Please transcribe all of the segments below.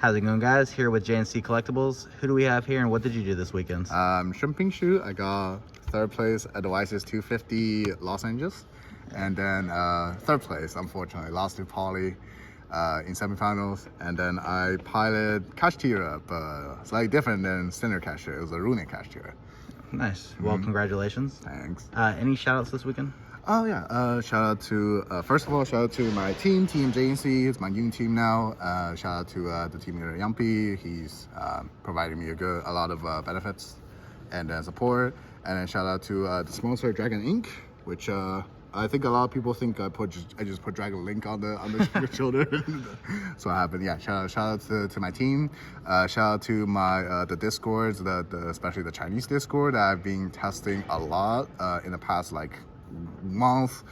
How's it going, guys? Here with JNC Collectibles. Who do we have here, and what did you do this weekend? Shunping shoot. I got third place at the YCS 250 Los Angeles, and then third place, unfortunately, lost to Poly in semifinals. And then I piloted Kashtira, but slightly different than standard Kashtira. It was a Runick Kashtira. Nice. Well, congratulations. Thanks. Any shout-outs this weekend? Oh yeah, shout out to first of all, shout out to my team JNC. It's my young team now. Shout out to the team leader Yampi. He's providing me a lot of benefits and support. And then shout out to the sponsor Dragon Inc., which I think a lot of people think I just put Dragon Link on the shoulder. So what happened? Yeah, shout out to my team. Shout out to my the Discords, especially the Chinese Discord that I've been testing a lot in the past month.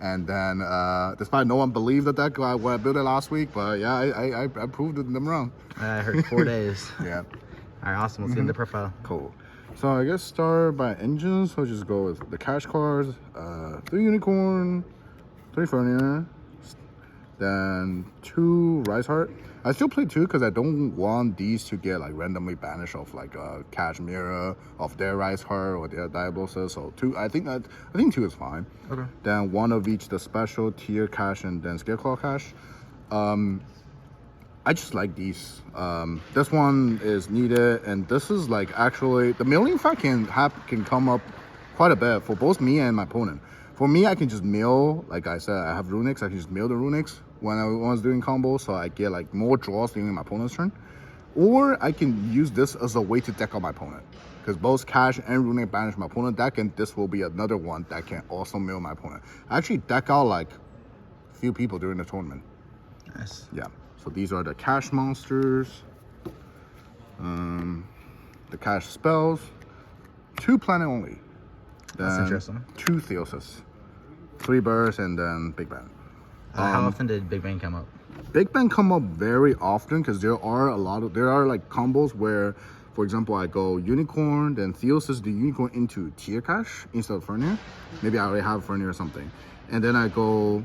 And then despite no one believed that guy when I built it last week, but yeah, I proved them wrong. I heard 4 days. Yeah. All right, awesome. Let's get into the profile. Cool. So I guess start by engines. So just go with the cash cards, 3 unicorn, 3 Fernier, then 2 Rise Heart. I still play 2 because I don't want these to get randomly banished off Cash Mirror of their Rise Heart or their Diablosis. So 2, I think 2 is fine. Okay. Then 1 of each the special tier cash and then Scareclaw cash. I just like these. This one is needed, and this is actually the milling fact can come up quite a bit for both me and my opponent. For me, I can just mill, like I said, I have Runics. I can just mill the Runics when I was doing combos, so I get more draws during my opponent's turn. Or I can use this as a way to deck out my opponent, because both Cash and Runic banish my opponent deck, and this will be another one that can also mill my opponent. I actually deck out a few people during the tournament. Nice. Yeah. So these are the cash monsters, the cash spells, 2 planet only. Then That's interesting. 2 Theosis, 3 bursts, and then Big Bang. How often did Big Bang come up? Big Bang come up very often because there are combos where, for example, I go unicorn, then Theosis the unicorn into tier cash instead of Fernier. Maybe I already have Fernier or something, and then I go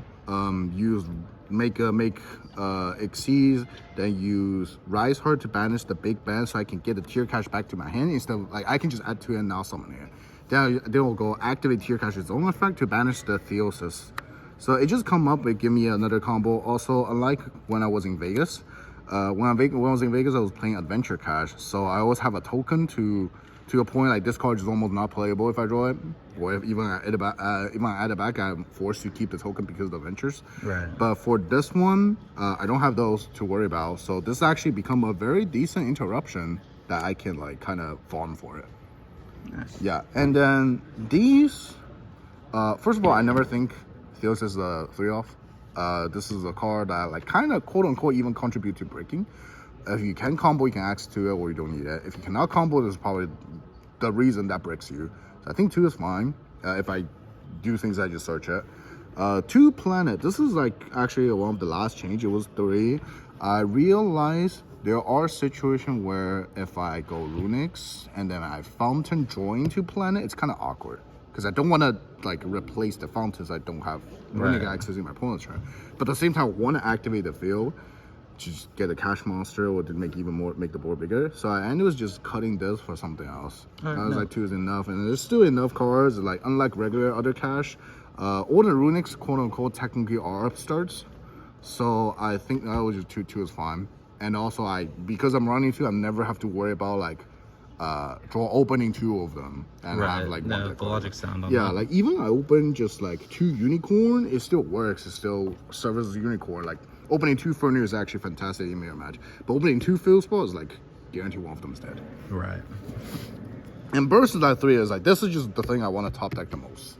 make Xyz, then use Rise Heart to banish the Big Bang so I can get the tier cash back to my hand instead of I can just add 2 and now summon it. Then we'll go activate tier cash's own effect to banish the Theosis. So it just come up and give me another combo. Also, unlike when I was in Vegas, when I was in Vegas, I was playing Adventure Cash, so I always have a token to a point this card is almost not playable if I draw it, or if even I add it back, I'm forced to keep the token because of the adventures. Right. But for this one, I don't have those to worry about, so this actually become a very decent interruption that I can kind of farm for it. Nice. Yeah, and then these, first of all, I never think Theos is a 3-off. This is a card that kind of quote unquote even contribute to breaking. If you can combo, you can access to it, or you don't need it. If you cannot combo, this is probably the reason that breaks you. So I think 2 is fine. If I do things, I just search it. 2 planet. This is actually one of the last change. It was 3. I realized there are situations where if I go Runics and then I fountain join to planet, it's kind of awkward because I don't want to replace the fountains I don't have Runic access in my opponent's turn. But at the same time, I want to activate the field to just get a cash monster or to make the board bigger. So I ended up just cutting this for something else. I was 2 is enough, and there's still enough cards. Unlike regular other cash, all the Runics quote unquote technically are upstarts. So I think that was just 2 is fine. And also because I'm running 2, I never have to worry about draw opening 2 of them and have the logic sound on yeah, that. even I open just 2 unicorn, it still works. It still serves as a unicorn. Opening 2 Fernier is actually fantastic in mirror match, but opening 2 field spells guarantee one of them is dead. Right. And burst of 3 is this is just the thing I want to top deck the most.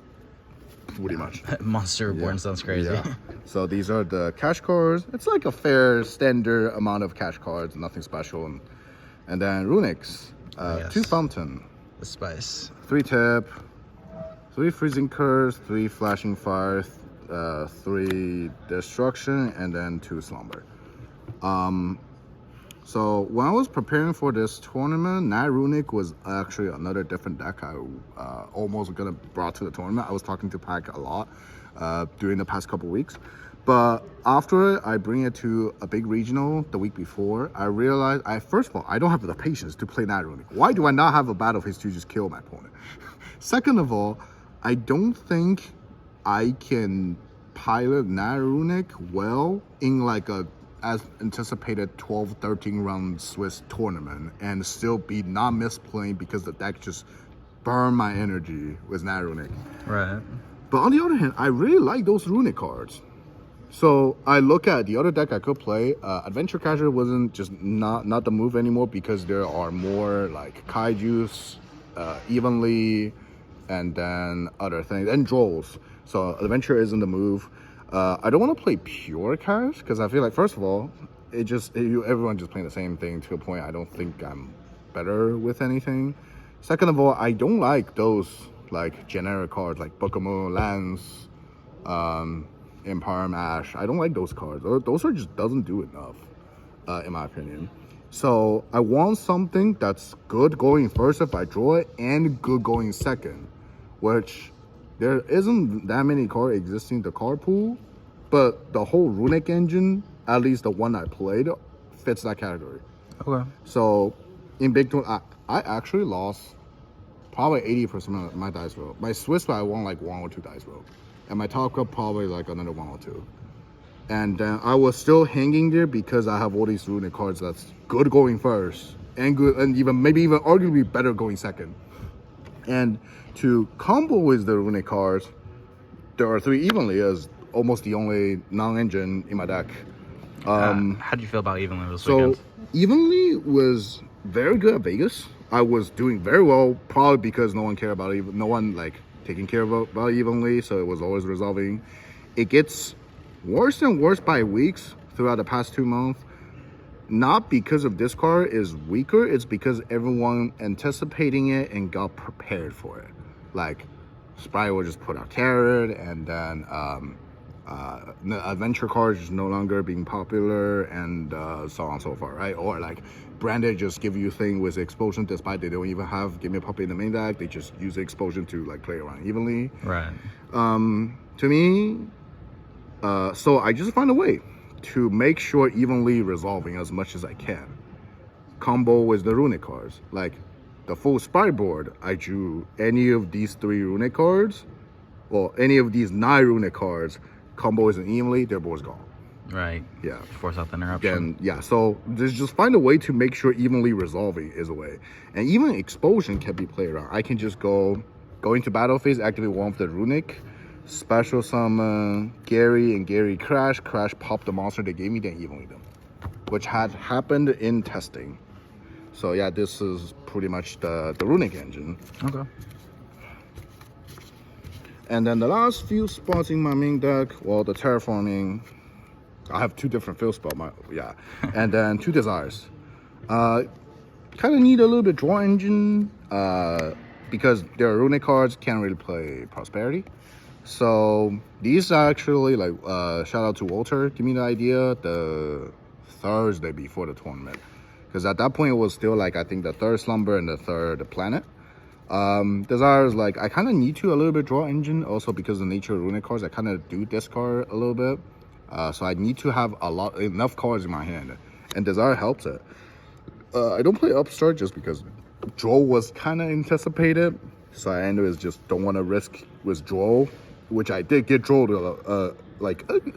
Pretty much. Monster Reborn sounds crazy. Yeah. So these are the cash cards. It's a fair standard amount of cash cards, nothing special. And then Runics, 2 Fountain, The Spice, 3 Tip, 3 Freezing Curse, 3 Flashing Fire, 3 Destruction, and then 2 Slumber. So when I was preparing for this tournament, Night Runic was actually another different deck I almost gonna brought to the tournament. I was talking to Pack a lot during the past couple weeks, But after it, I bring it to a big regional the week before. I realized, first of all, I don't have the patience to play Night Runick. Why do I not have a battle phase to just kill my opponent? Second of all, I don't think I can pilot Night Runick well in like a as anticipated 12-13 round Swiss tournament and still be not misplaying because the deck just burned my energy with Night Runick. Right. But on the other hand, I really like those Runick cards. So I look at the other deck I could play. Adventure Catcher wasn't just not the move anymore because there are more like Kaijus, evenly, and then other things, and Drolls. So Adventure isn't the move. I don't want to play pure cash because I feel like, first of all, everyone just playing the same thing to a point I don't think I'm better with anything. Second of all, I don't like those like generic cards like Book of Moon, Lance, Empire Ash. I don't like those cards. Those are just doesn't do enough, in my opinion. So I want something that's good going first if I draw it and good going second, which there isn't that many cards existing in the card pool, but the whole Runick engine, at least the one I played, fits that category. Okay. So in Big Tour, I actually lost probably 80% of my dice roll. My Swiss, I won like 1 or 2 dice roll. And my Top Cup probably like another 1 or 2. And I was still hanging there because I have all these Runick cards that's good going first and good, and maybe even arguably better going second. And to combo with the Runick cards, there are 3 evenly as almost the only non-engine in my deck. How do you feel about evenly this so weekend? Evenly was very good at Vegas. I was doing very well, probably because no one cared about it. No one like taking care about evenly, so it was always resolving. It gets worse and worse by weeks throughout the past 2 months. Not because of this card is weaker, it's because everyone anticipating it and got prepared for it. Like, Spry will just put out Carrot, and then the adventure cards is no longer being popular, and so on and so forth, right? Or like, Branded just give you thing with Explosion despite they don't even have Give Me a Puppy in the main deck. They just use the Explosion to like play around evenly. Right. To me, so I just find a way to make sure evenly resolving as much as I can. Combo with the Runick cards. Like the full Spy board, I drew any of these 3 Runick cards, well, any of these 9 Runick cards, combo isn't evenly, their board's gone. Right. Yeah. Force out the interruption. And yeah, so just find a way to make sure evenly resolving is a way. And even Explosion can be played around. I can just go into battle phase, activate one of the Runick, special summon Gary and Gary Crash pop the monster they gave me, then evenly them, which had happened in testing. So yeah, this is pretty much the Runick engine. Okay. And then the last few spots in my main deck, well, the Terraforming, I have 2 different field spots, and then 2 Desires. Kind of need a little bit draw engine, because there are Runick cards, can't really play Prosperity. So these are actually like, shout out to Walter, give me the idea the Thursday before the tournament. Because at that point it was still like, I think the 3rd Slumber and the 3rd Planet. Desires, like, I kind of need to a little bit draw engine, also because of the nature of Runick cards, I kind of do discard a little bit. So I need to have enough cards in my hand, and Desire helps it. I don't play Upstart just because draw was kind of anticipated, so I anyways just don't want to risk withdrawal, which I did get drawn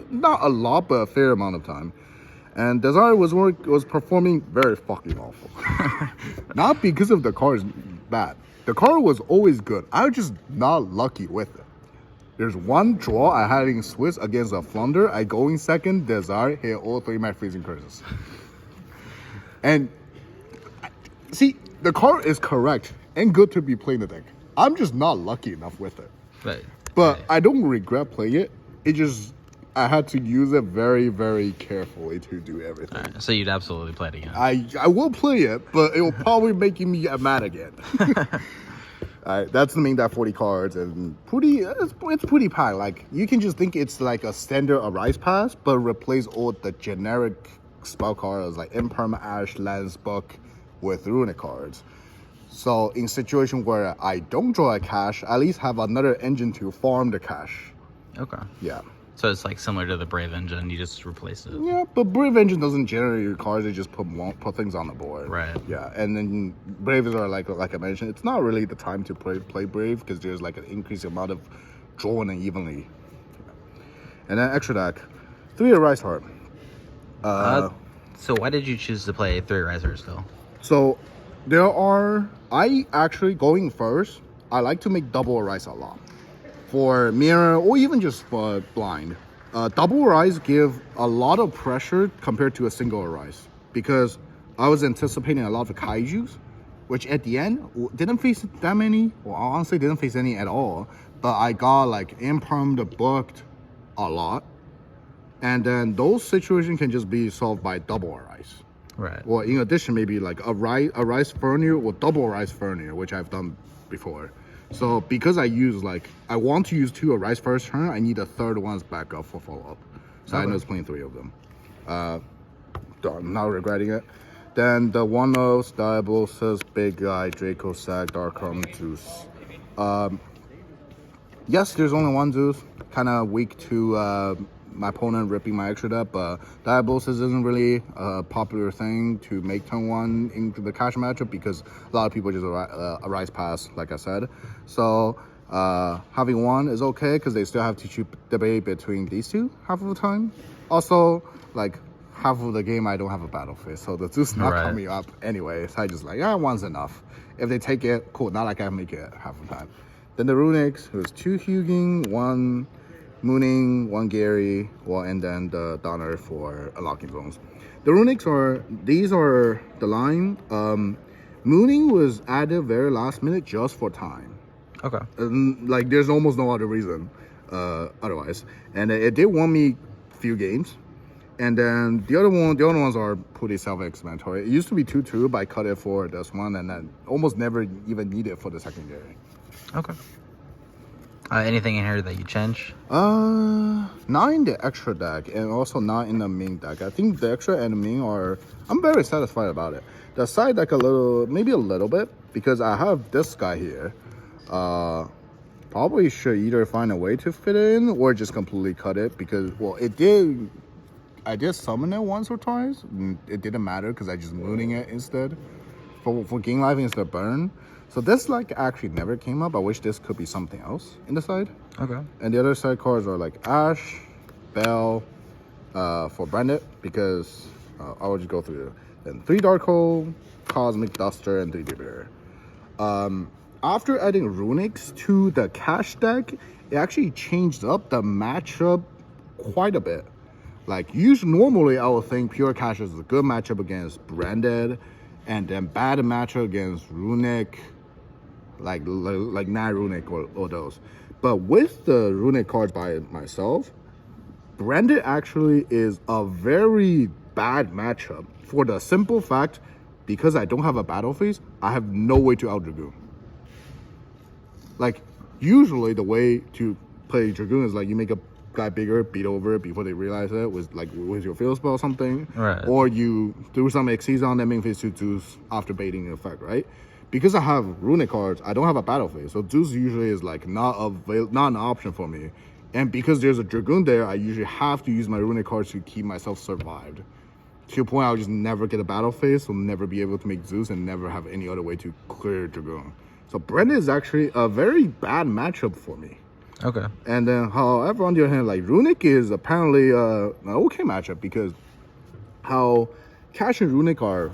not a lot, but a fair amount of time. And Desire was performing very fucking awful. Not because of the card's bad. The card was always good. I was just not lucky with it. There's one draw I had in Swiss against a Flunder. I go in second, Desire, hit all 3 my freezing curses. And see, the card is correct and good to be playing the deck. I'm just not lucky enough with it. Right. But right. I don't regret playing it. It just, I had to use it very, very carefully to do everything. All right, so you'd absolutely play it again. I will play it, but it will probably make me mad again. That's the main deck 40 cards, and it's pretty packed. Like, you can just think it's like a standard Arise Pass, but replace all the generic spell cards like Imperma Ash, Lance Book with Runick cards. So in situation where I don't draw a cash, at least have another engine to farm the cash. Okay. Yeah. So it's like similar to the Brave engine. You just replace it. Yeah, but Brave Engine doesn't generate your cards. They just put things on the board. Right. Yeah, and then Braves are like I mentioned, it's not really the time to play Brave because there's like an increased amount of drawing evenly. And then extra deck, 3 Rise Heart. So why did you choose to play 3 risers though? So I actually going first. I like to make double Rise a lot for mirror or even just for blind. Double Rise give a lot of pressure compared to a single Rise because I was anticipating a lot of kaijus, which at the end didn't face that many, or honestly didn't face any at all. But I got like impermed booked a lot, and then those situations can just be solved by double Rise. Right. Or in addition, maybe like a Rise Furnier or double Rise Furnier, which I've done before. So because I want to use 2 Rise first turn, I need a third one's backup for follow-up. So I ended up playing 3 of them. I'm not regretting it. Then the 1-0s, Diabolos, Big Guy, Draco, Sag, Darkrum, Zeus. Yes, there's only one Zeus. Kind of weak to my opponent ripping my extra deck, but Diabolos isn't really a popular thing to make turn 1 into the cash matchup because a lot of people just Rise pass, like I said. So having 1 is okay because they still have to debate between these 2 half of the time. Also, like half of the game I don't have a battle phase, so the Zeus not coming up anyway. So I just like, 1's enough. If they take it, cool. Not like I make it half the time. Then the Runics, who's 2 Huging, 1 Mooning, 1 Gary, and then the Donner for unlocking zones. The Runics these are the line. Mooning was added very last minute just for time. Okay. And, like there's almost no other reason otherwise. And it did win me a few games. And then the other ones are pretty self-explanatory. It used to be 2-2, but I cut it for this one, and then almost never even need it for the secondary. Okay. Anything in here that you change? Not in the extra deck, and also not in the main deck. I think the extra and the main I'm very satisfied about it. The side deck maybe a little bit, because I have this guy here. Probably should either find a way to fit it in, or just completely cut it, because, well, I did summon it once or twice. It didn't matter, because I just mooning it instead. For gain life instead of burn. So this like actually never came up. I wish this could be something else in the side. Okay. And the other side cards are like Ash, Bell, for Branded, because I will just go through it. Then 3 Dark Hole, Cosmic Duster, and 3 Debater. After adding Runics to the cash deck, it actually changed up the matchup quite a bit. Like normally I would think Pure Cash is a good matchup against Branded, and then bad matchup against Runic, like Nat Runic or those. But with the Runic cards by myself, Branded actually is a very bad matchup for the simple fact, because I don't have a battle phase, I have no way to out Dragoon. Like, usually the way to play Dragoon is like you make a guy bigger, beat over it before they realize it with your field spell or something. Right. Or you do some Xyz on them, main phase to Zeus after baiting the effect, right? Because I have Runic cards, I don't have a battle phase. So Zeus usually is like not an option for me. And because there's a Dragoon there, I usually have to use my Runic cards to keep myself survived. To a point, I'll just never get a battle phase, so never be able to make Zeus and never have any other way to clear Dragoon. So Branded is actually a very bad matchup for me. Okay. And then, however, on the other hand, like Runic is apparently an okay matchup, because how Cash and Runic are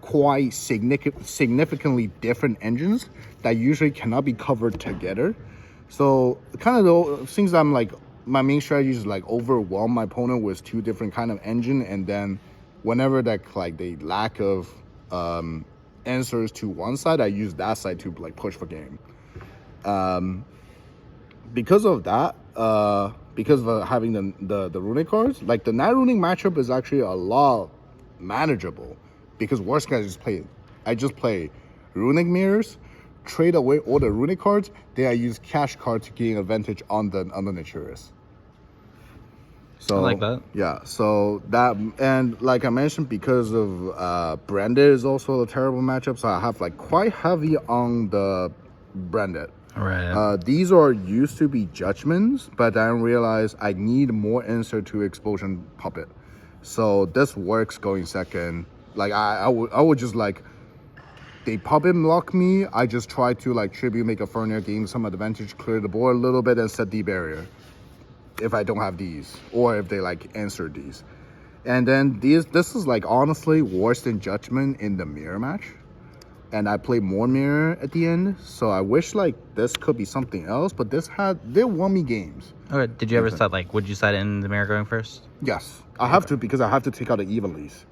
quite significantly different engines that usually cannot be covered together. So kind of seems I'm like my main strategy is like overwhelm my opponent with 2 different kind of engine, and then whenever that like the lack of answers to one side, I use that side to like push for game. Because of that, because of having the Runic cards, like the Nat Runic matchup is actually a lot manageable, because worst case I just play Runic mirrors, trade away all the Runic cards, then I use cash cards to gain advantage on the Naturus. So I like that. Yeah, so that, and like I mentioned, because of Branded is also a terrible matchup, so I have like quite heavy on the Branded. Right. These are used to be judgments, but I realized I need more answer to explosion puppet. So this works going second. Like I would just like they puppet block me. I just try to like tribute, make a Furnier, gain some advantage, clear the board a little bit, and set the barrier. If I don't have these, or if they like answer these, and then this is like honestly worse than judgment in the mirror match. And I played more mirror at the end, so I wish like this could be something else. But they won me games. Okay. Did you ever set like? Would you set it in the mirror going first? Yes, I have to because I have to take out the evenlies.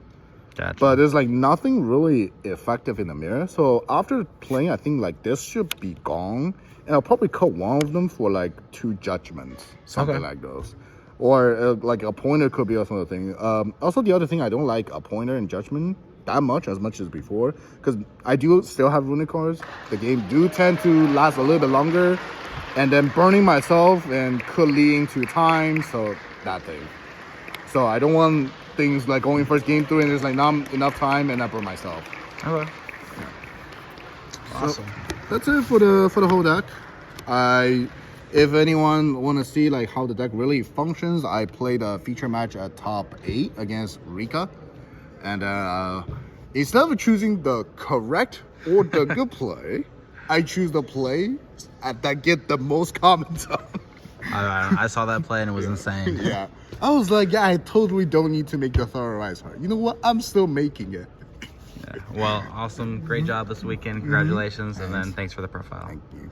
Gotcha. But there's like nothing really effective in the mirror. So after playing, I think like this should be gone, and I'll probably cut one of them for like 2 judgments, something like those. Or like a pointer could be also a thing. Also, the other thing I don't like a pointer and judgment that much as before, because I do still have Runick cards. The game do tend to last a little bit longer, and then burning myself and could leading to time. So that thing. So I don't want things like going first game through and there's like not enough time and I burn myself. Okay. Awesome. So that's it for the whole deck. If anyone want to see like how the deck really functions, I played a feature match at top 8 against Rika, and instead of choosing the correct or the good play, I choose the play that get the most comments on. I saw that play and it was insane. Yeah, I was like, yeah, I totally don't need to make the thorough rise hard. You know what? I'm still making it. Yeah. Well, awesome. Great job this weekend. Congratulations. And then thanks for the profile. Thank you.